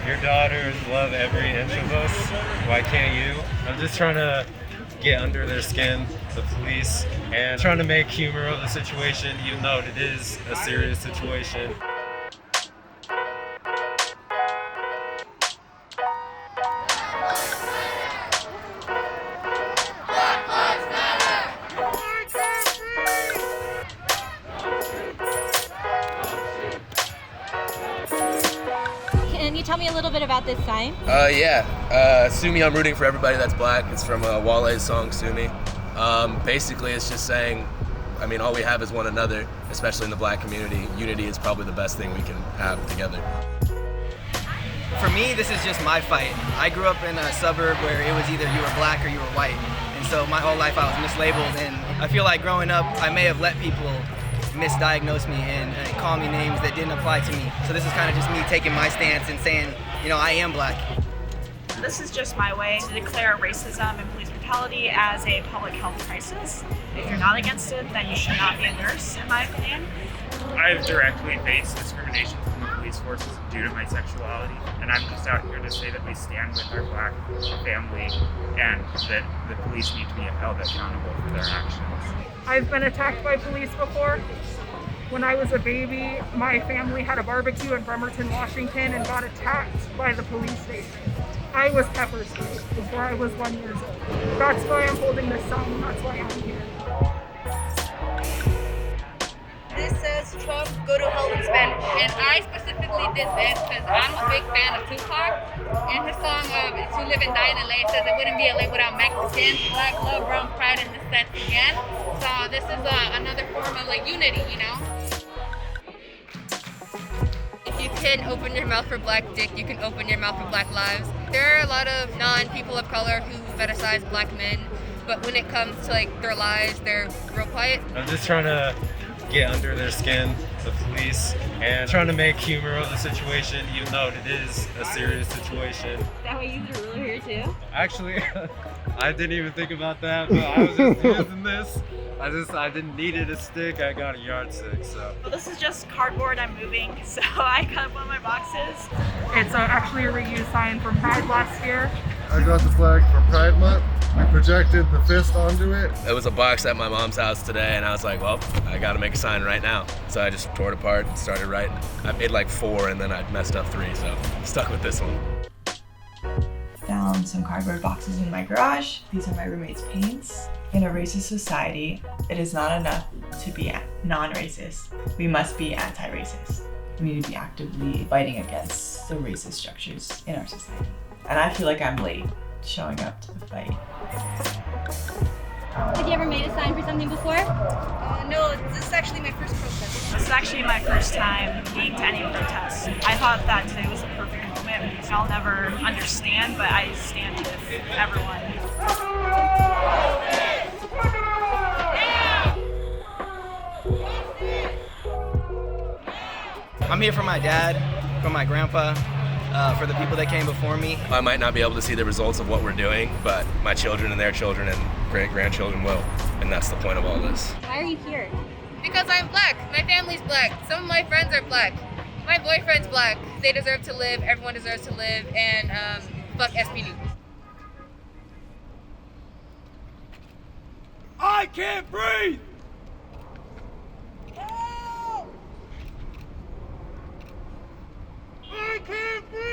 Your daughters love every inch of us. Why can't you? I'm just trying to get under their skin, the police, and trying to make humor of the situation, even though it is a serious situation. Can you tell me a little bit about this sign? Sue me, I'm rooting for everybody that's black. It's from Wale's song, Sue Me. Basically, it's just saying, all we have is one another, especially in the black community. Unity is probably the best thing we can have together. For me, this is just my fight. I grew up in a suburb where it was either you were black or you were white. And so my whole life I was mislabeled, and I feel like growing up, I may have let people misdiagnose me and call me names that didn't apply to me. So this is kind of just me taking my stance and saying, I am black. This is just my way to declare racism and police brutality as a public health crisis. If you're not against it, then you should not be a nurse, in my opinion. I've directly faced discrimination from the police forces due to my sexuality, and I'm just out here to say that we stand with our black family and that the police need to be held accountable for their actions. I've been attacked by police before. When I was a baby, my family had a barbecue in Bremerton, Washington, and got attacked by the police station. I was pepper sprayed before I was 1 year old. That's why I'm holding this sign, that's why I'm here. This says Trump, go to hell in Spanish. And I specifically did this because I'm a big fan of Tupac. And his song, To Live and Die in LA, says it wouldn't be LA without Mexicans, black love, brown pride, and the sense again. So this is another form of unity, If you can open your mouth for black dick, you can open your mouth for black lives. There are a lot of non-people of color who fetishize black men, but when it comes to their lives, they're real quiet. I'm just trying to get under their skin, the police, and trying to make humor of the situation, even though it is a serious situation. Is that why you use a ruler here too? Actually, I didn't even think about that, but I was just using this. I didn't need it a stick, I got a yardstick, so. Well, this is just cardboard I'm moving, so I cut up one of my boxes. It's actually a reused sign from Pride last year. I got the flag for Pride Month. I projected the fist onto it. It was a box at my mom's house today, and I was like, well, I gotta make a sign right now. So I just tore it apart and started writing. I made 4, and then I messed up 3, so stuck with this one. Found some cardboard boxes in my garage. These are my roommate's paints. In a racist society, it is not enough to be non-racist. We must be anti-racist. We need to be actively fighting against the racist structures in our society. And I feel like I'm late showing up to the fight. Have you ever made a sign for something before? No, this is actually my first protest. This is actually my first time being to any protest. I thought that today was the perfect moment. I'll never understand, but I stand with everyone. I'm here for my dad, for my grandpa, for the people that came before me. I might not be able to see the results of what we're doing, but my children and their children and great-grandchildren will, and that's the point of all this. Why are you here? Because I'm black. My family's black. Some of my friends are black. My boyfriend's black. They deserve to live. Everyone deserves to live. And fuck SB News. I can't breathe! I can't breathe!